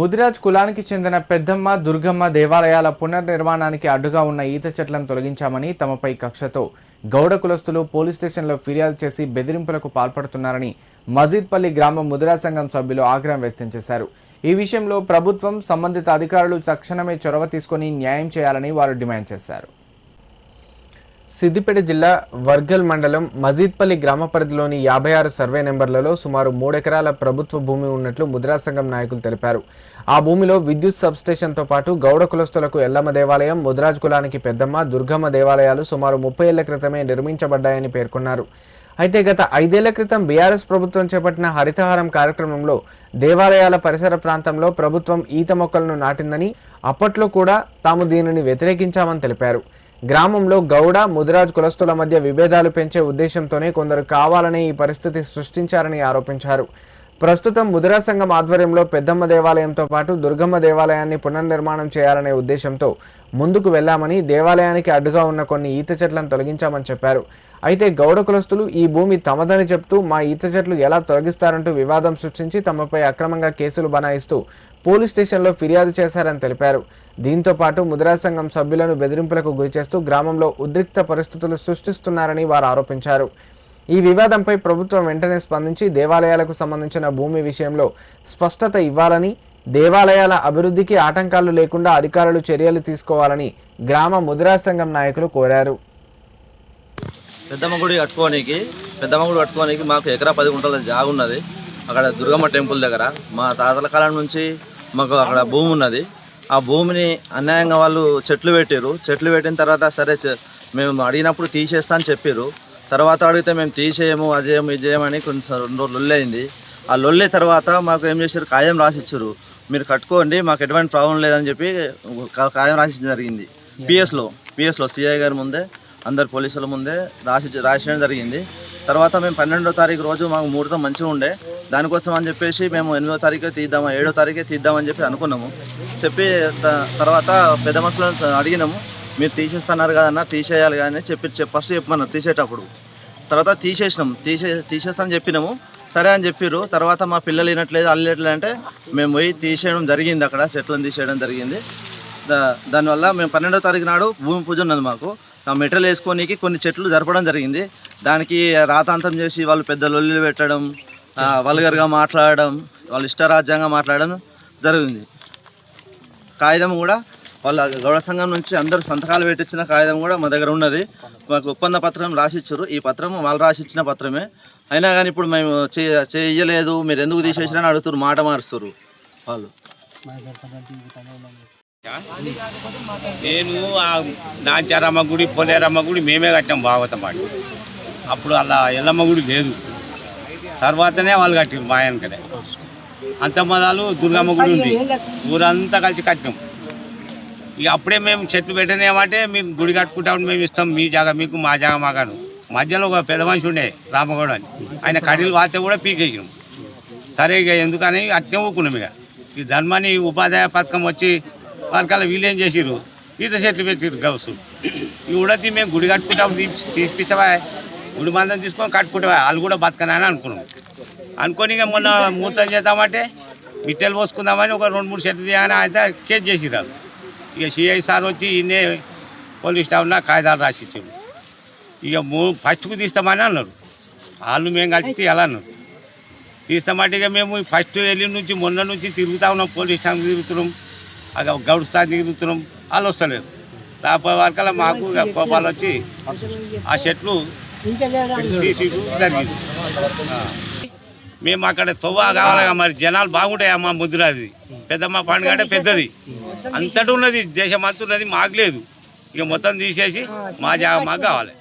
ముదిరాజ్ కులానికి చెందిన పెద్దమ్మ దుర్గమ్మ దేవాలయాల పునర్నిర్మాణానికి అడ్డుగా ఉన్న ఈత చెట్లను తొలగించామని తమపై కక్షతో గౌడ కులస్తులు పోలీస్ స్టేషన్లో ఫిర్యాదు చేసి బెదిరింపులకు పాల్పడుతున్నారని మజీద్పల్లి గ్రామ ముదిరాజ్ సంఘం సభ్యులు ఆగ్రహం వ్యక్తం చేశారు. ఈ విషయంలో ప్రభుత్వం సంబంధిత అధికారులు తక్షణమే చొరవ తీసుకొని న్యాయం చేయాలని వారు డిమాండ్ చేశారు. సిద్దిపేట జిల్లా వర్గల్ మండలం మజీద్పల్లి గ్రామ పరిధిలోని 56 సర్వే నెంబర్లలో సుమారు 3 ఎకరాల ప్రభుత్వ భూమి ఉన్నట్లు ముదిరాజ్ సంఘం నాయకులు తెలిపారు. ఆ భూమిలో విద్యుత్ సబ్స్టేషన్తో పాటు గౌడ కులస్తులకు ఎల్లమ్మ దేవాలయం, ముదిరాజ్ కులానికి పెద్దమ్మ, దుర్గమ్మ దేవాలయాలు సుమారు 30 ఏళ్ల క్రితమే నిర్మించబడ్డాయని పేర్కొన్నారు. అయితే గత 5 ఏళ్ల క్రితం బీఆర్ఎస్ ప్రభుత్వం చేపట్టిన హరితహారం కార్యక్రమంలో దేవాలయాల పరిసర ప్రాంతంలో ప్రభుత్వం ఈత మొక్కలను నాటిందని, అప్పట్లో కూడా తాము దీనిని వ్యతిరేకించామని తెలిపారు. గ్రామంలో గౌడ, ముదిరాజ్ కులస్తుల మధ్య విభేదాలు పెంచే ఉద్దేశంతోనే కొందరు కావాలనే ఈ పరిస్థితి సృష్టించారని ఆరోపించారు. ప్రస్తుతం ముదిరాజ్ సంఘం ఆధ్వర్యంలో పెద్దమ్మ దేవాలయంతో పాటు దుర్గమ్మ దేవాలయాన్ని పునర్నిర్మాణం చేయాలనే ఉద్దేశంతో ముందుకు వెళ్లామని, దేవాలయానికి అడ్డుగా ఉన్న కొన్ని ఈత చెట్లను తొలగించామని చెప్పారు. అయితే గౌడ కులస్తులు ఈ భూమి తమదని చెప్తూ మా ఈత చెట్లు ఎలా తొలగిస్తారంటూ వివాదం సృష్టించి తమపై అక్రమంగా కేసులు బనాయిస్తూ పోలీస్ స్టేషన్లో ఫిర్యాదు చేశారని తెలిపారు. దీంతో పాటు ముదిరాజ్ సంఘం సభ్యులను బెదిరింపులకు గురిచేస్తూ గ్రామంలో ఉద్రిక్త పరిస్థితులు సృష్టిస్తున్నారని వారు ఆరోపించారు. ఈ వివాదంపై ప్రభుత్వం వెంటనే స్పందించి దేవాలయాలకు సంబంధించిన భూమి విషయంలో స్పష్టత ఇవ్వాలని, దేవాలయాల అభివృద్ధికి ఆటంకాలు లేకుండా అధికారులు చర్యలు తీసుకోవాలని గ్రామ ముదిరాజ్ సంఘం నాయకులు కోరారు. పెద్దమ్మ గుడి కట్టుకోనికి మాకు ఎకరా 10 గుంటల జాగా ఉన్నది. అక్కడ దుర్గమ్మ టెంపుల్ దగ్గర మా తాతల కాలం నుంచి మాకు అక్కడ భూమి ఉన్నది. ఆ భూమిని అన్యాయంగా వాళ్ళు చెట్లు పెట్టిన తర్వాత సరే మేము అడిగినప్పుడు తీసేస్తా అని చెప్పారు. తర్వాత అడిగితే మేము తీసేయము, అజేయము, ఇది చేయమని కొంచెం 2 రోజులు లొల్లి అయింది. ఆ లొల్లి తర్వాత మాకు ఏం చేశారు, ఖాయం రాసిచ్చారు, మీరు కట్టుకోండి, మాకు ఎటువంటి ప్రాబ్లం లేదని చెప్పి ఖాయం రాసి జరిగింది. పిఎస్లో సిఐ గారి ముందే, అందరు పోలీసుల ముందే రాసేయడం జరిగింది. తర్వాత మేము 12వ తారీఖు రోజు మాకు ముహూర్తం మంచిగా ఉండే, దానికోసం అని చెప్పేసి మేము 8వ తారీఖే తీద్దామా 7వ తారీఖే తీద్దామని చెప్పి అనుకున్నాము. చెప్పి తర్వాత పెద్ద మనుషులను అడిగినాము, మీరు తీసేస్తున్నారు కదన్నా, తీసేయాలి కానీ ఫస్ట్ చెప్పమన్నారు తీసేటప్పుడు. తర్వాత తీసేస్తానని చెప్పినాము. సరే అని చెప్పారు. తర్వాత మా పిల్లలు వినట్లేదు, అల్లట్లేదు అంటే మేము పోయి తీసేయడం జరిగింది. అక్కడ చెట్లను తీసేయడం జరిగింది. దానివల్ల మేము 12వ తారీఖు నాడు భూమి పూజ ఉన్నది. మాకు ఆ మెటీరియల్ వేసుకోనికి కొన్ని చెట్లు జరపడం జరిగింది. దానికి రాతాంతం చేసి వాళ్ళు పెద్ద లొల్లులు పెట్టడం, వల్గర్గా మాట్లాడడం, వాళ్ళు ఇష్టరాజ్యంగా మాట్లాడడం జరిగింది. కాగితం కూడా వాళ్ళ గౌడ సంఘం నుంచి అందరూ సంతకాలు పెట్టించిన కాగితం కూడా మా దగ్గర ఉన్నది. మాకు ఒప్పంద పత్రం రాసిచ్చారు. ఈ పత్రం వాళ్ళు రాసిచ్చిన పత్రమే. అయినా కానీ ఇప్పుడు మేము చేయలేదు, మీరు ఎందుకు తీసేసినా అడుగుతారు, మాట మారుస్తారు వాళ్ళు. నేను నాచారమ్మ గుడి, పొలేరమ్మ గుడి మేమే కట్టాం భాగవతమాడి. అప్పుడు అలా ఎల్లమ్మ గుడి లేదు, తర్వాతనే వాళ్ళు కట్టారు మా వెనకనే. అంత మొదలు దుర్గమ్మ గుడి ఉంది, ఊరంతా కలిసి కట్టాం. ఇక అప్పుడే మేము చెట్లు పెట్టనేమంటే మీరు గుడి కట్టుకుంటామని మేము ఇస్తాం, మీ జాగా మీకు, మా జాగా మాకాను. మధ్యలో ఒక పెద్ద మనిషి ఉండే రామగౌడ అని, ఆయన కడీలు వాస్తే కూడా పీకేసినాం. సరే ఇక ఎందుకని అట్నే ఊకున్నాం. ఇక ఈ ధర్మాన్ని ఉపాధ్యాయ పథకం వచ్చి వాళ్ళకల్లా వీళ్ళేం చేసిర్రు, ఈత చెట్లు పెట్టిర్రు గవసు. ఈ ఉడతి మేము గుడి కట్టుకుంటాం, తీపిస్తావా, గుడి మందం తీసుకొని కట్టుకుంటావా, వాళ్ళు కూడా బతకనని అనుకున్నాం. అనుకొని ఇక మొన్న ముహూర్తం చేద్దామంటే బిట్టెలు పోసుకుందామని ఒక 2-3 చెట్లు తీయగానే అయితే కేసు చేసిరారు. ఇక సిఐ సార్ వచ్చి ఈయనే పోలీస్ స్టాఫ్లో కాగితాలు రాసిచ్చారు. ఇక ఫస్ట్కు తీస్తామని అన్నారు. వాళ్ళు మేము కలిసి అలా అన్నారు. తీస్తామంటే ఇక మేము ఫస్ట్ వెళ్ళి నుంచి మొన్న నుంచి తిరుగుతూ ఉన్నాం, పోలీస్ స్టాఫ్ తిరుగుతున్నాం, అక్కడ గౌడ్ స్థాయి తిరుగుతున్నాం, వాళ్ళు వస్తలేరు. రాబోయే వరకల్లా మాకు కోపాలు వచ్చి ఆ చెట్లు తీసి జరిగింది. మేము అక్కడ తొవ్వ కావాలిగా, మరి జనాలు బాగుంటాయి. అమ్మ ముద్రాది పెద్దమ్మ పండుగ అంటే పెద్దది, అంతటి ఉన్నది, దేశం అంతా ఉన్నది, మాకు లేదు. ఇక మొత్తం తీసేసి మా జాగా మాకు కావాలి.